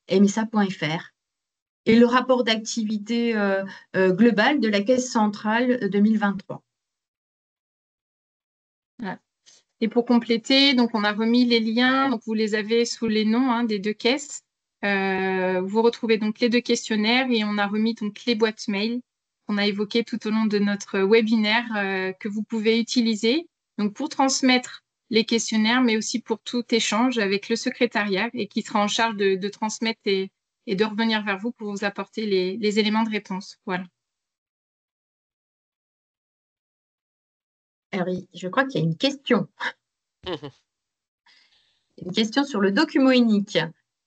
msa.fr. Et le rapport d'activité global de la Caisse centrale 2023. Voilà. Et pour compléter, donc on a remis les liens, donc vous les avez sous les noms des deux caisses. Vous retrouvez donc les deux questionnaires et on a remis donc les boîtes mail qu'on a évoquées tout au long de notre webinaire que vous pouvez utiliser donc pour transmettre les questionnaires, mais aussi pour tout échange avec le secrétariat et qui sera en charge de transmettre et de revenir vers vous pour vous apporter les éléments de réponse. Voilà. Alors, je crois qu'il y a une question. Une question sur le document unique,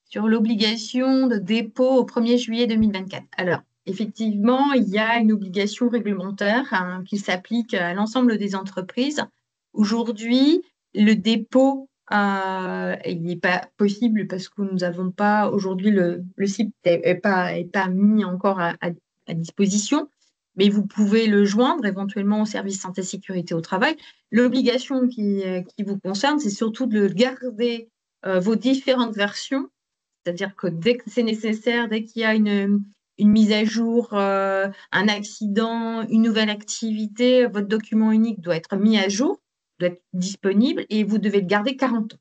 sur l'obligation de dépôt au 1er juillet 2024. Alors, effectivement, il y a une obligation réglementaire qui s'applique à l'ensemble des entreprises. Aujourd'hui, le dépôt, il n'est pas possible parce que nous n'avons pas, aujourd'hui, le site n'est pas mis encore à disposition, mais vous pouvez le joindre éventuellement au service santé sécurité au travail. L'obligation qui vous concerne, c'est surtout de garder vos différentes versions, c'est-à-dire que dès que c'est nécessaire, dès qu'il y a une mise à jour, un accident, une nouvelle activité, votre document unique doit être mis à jour, doit être disponible et vous devez le garder 40 ans.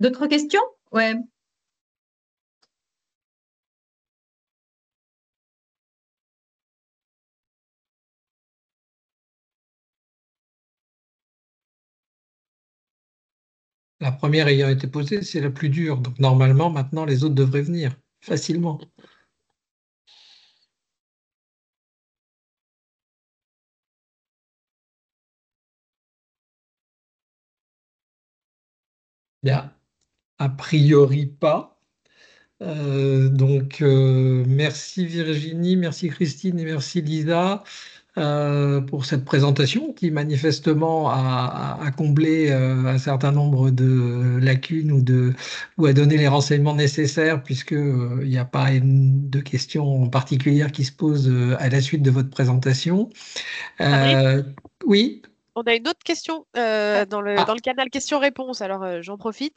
D'autres questions? Ouais. La première ayant été posée, c'est la plus dure. Donc normalement, maintenant, les autres devraient venir facilement. Bien. A priori pas. Merci Virginie, merci Christine et merci Lisa pour cette présentation qui manifestement a comblé un certain nombre de lacunes ou a donné les renseignements nécessaires puisque il n'y a pas de questions particulières qui se posent à la suite de votre présentation. Oui. On a une autre question dans le canal questions-réponses, alors j'en profite.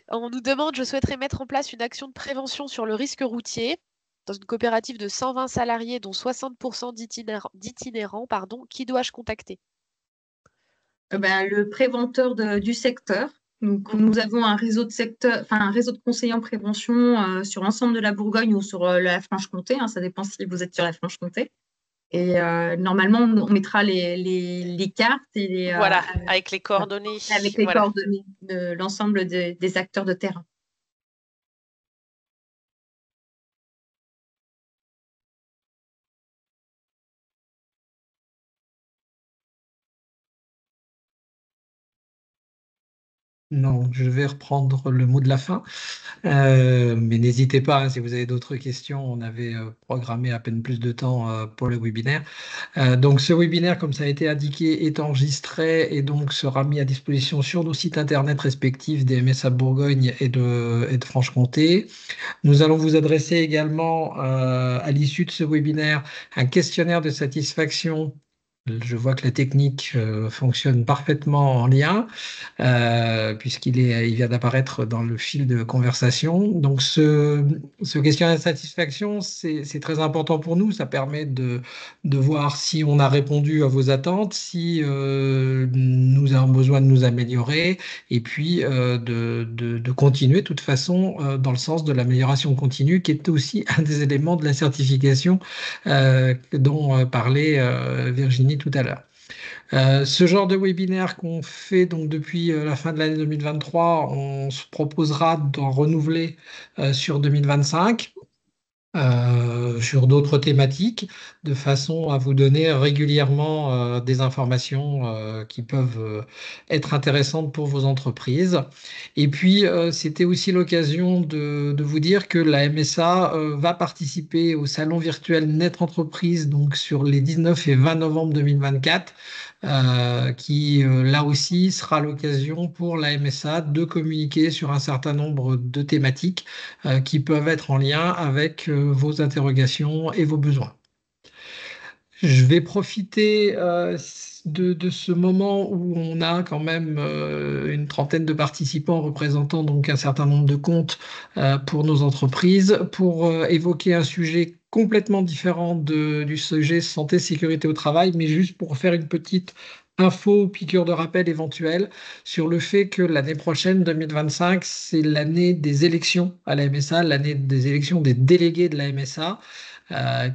On nous demande, je souhaiterais mettre en place une action de prévention sur le risque routier dans une coopérative de 120 salariés, dont 60% d'itinérants, qui dois-je contacter? Le préventeur du secteur. Donc, nous avons un réseau de secteur, enfin, un réseau de conseillers en prévention sur l'ensemble de la Bourgogne ou sur la Franche-Comté. Ça dépend si vous êtes sur la Franche-Comté. Et normalement, on mettra les cartes et Voilà, avec les coordonnées. avec les Voilà. coordonnées de l'ensemble des acteurs de terrain. Non, je vais reprendre le mot de la fin. Mais n'hésitez pas, hein, si vous avez d'autres questions, on avait programmé à peine plus de temps pour le webinaire. Donc ce webinaire, comme ça a été indiqué, est enregistré et donc sera mis à disposition sur nos sites internet respectifs des MSA Bourgogne et de Franche-Comté. Nous allons vous adresser également à l'issue de ce webinaire un questionnaire de satisfaction. Je vois que la technique fonctionne parfaitement en lien, il vient d'apparaître dans le fil de conversation. Donc, ce questionnaire de satisfaction, c'est très important pour nous. Ça permet de voir si on a répondu à vos attentes, si nous avons besoin de nous améliorer, et puis de continuer de toute façon dans le sens de l'amélioration continue, qui est aussi un des éléments de la certification dont parlait Virginie tout à l'heure. Ce genre de webinaire qu'on fait donc depuis la fin de l'année 2023, on se proposera d'en renouveler sur 2025. Sur d'autres thématiques, de façon à vous donner régulièrement des informations qui peuvent être intéressantes pour vos entreprises. Et puis, c'était aussi l'occasion de vous dire que la MSA va participer au salon virtuel Net Entreprise, donc sur les 19 et 20 novembre 2024. Qui là aussi sera l'occasion pour la MSA de communiquer sur un certain nombre de thématiques qui peuvent être en lien avec vos interrogations et vos besoins. Je vais profiter de ce moment où on a quand même une trentaine de participants représentant donc un certain nombre de comptes pour nos entreprises pour évoquer un sujet complètement différent du sujet santé, sécurité au travail, mais juste pour faire une petite info, piqûre de rappel éventuelle sur le fait que l'année prochaine, 2025, c'est l'année des élections à la MSA, l'année des élections des délégués de la MSA.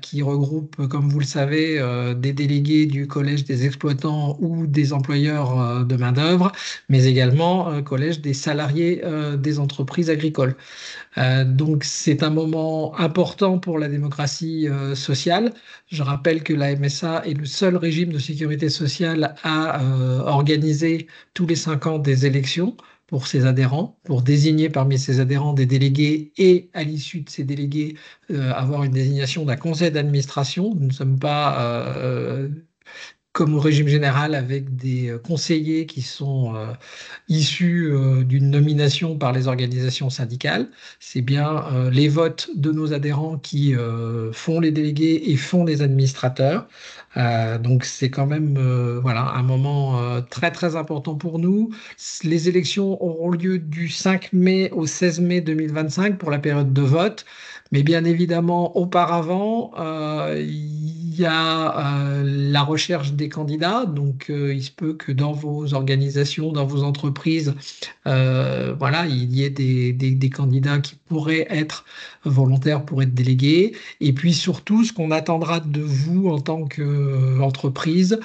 Qui regroupe, comme vous le savez, des délégués du Collège des exploitants ou des employeurs de main-d'œuvre, mais également Collège des salariés des entreprises agricoles. Donc c'est un moment important pour la démocratie sociale. Je rappelle que la MSA est le seul régime de sécurité sociale à organiser tous les 5 ans des élections pour ses adhérents, pour désigner parmi ses adhérents des délégués et à l'issue de ces délégués avoir une désignation d'un conseil d'administration. Nous ne sommes pas comme au régime général avec des conseillers qui sont issus d'une nomination par les organisations syndicales. C'est bien les votes de nos adhérents qui font les délégués et font les administrateurs. Donc c'est quand même voilà, un moment très très important pour nous. Les élections auront lieu du 5 mai au 16 mai 2025 pour la période de vote. Mais bien évidemment, auparavant, il y a la recherche des candidats. Donc, il se peut que dans vos organisations, dans vos entreprises, voilà, il y ait des candidats qui pourraient être volontaires pour être délégués. Et puis surtout, ce qu'on attendra de vous en tant qu'entreprise,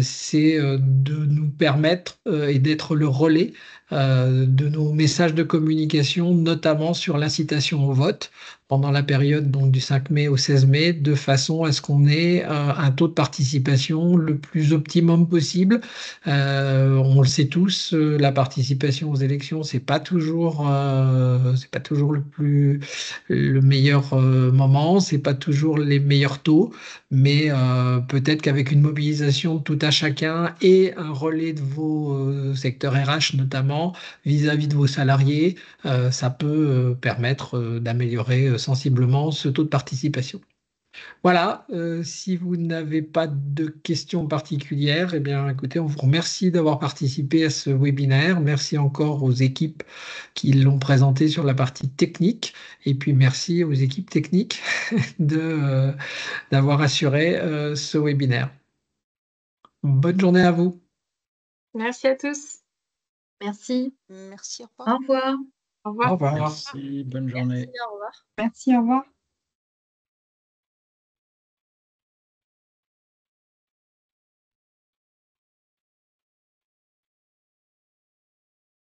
c'est de nous permettre et d'être le relais de nos messages de communication, notamment sur l'incitation au vote pendant la période donc, du 5 mai au 16 mai, de façon à ce qu'on ait un taux de participation le plus optimum possible. On le sait tous, la participation aux élections, c'est pas toujours le meilleur moment, c'est pas toujours les meilleurs taux, mais peut-être qu'avec une mobilisation de tout à chacun et un relais de vos secteurs RH notamment vis-à-vis de vos salariés, ça peut permettre d'améliorer sensiblement ce taux de participation. Voilà, si vous n'avez pas de questions particulières, eh bien, écoutez, on vous remercie d'avoir participé à ce webinaire. Merci encore aux équipes qui l'ont présenté sur la partie technique. Et puis, merci aux équipes techniques d'avoir assuré ce webinaire. Bonne journée à vous. Merci à tous. Merci. Merci, au Au revoir. revoir. Au revoir. Au revoir. Merci, bonne journée. Merci, au revoir. Merci, au revoir.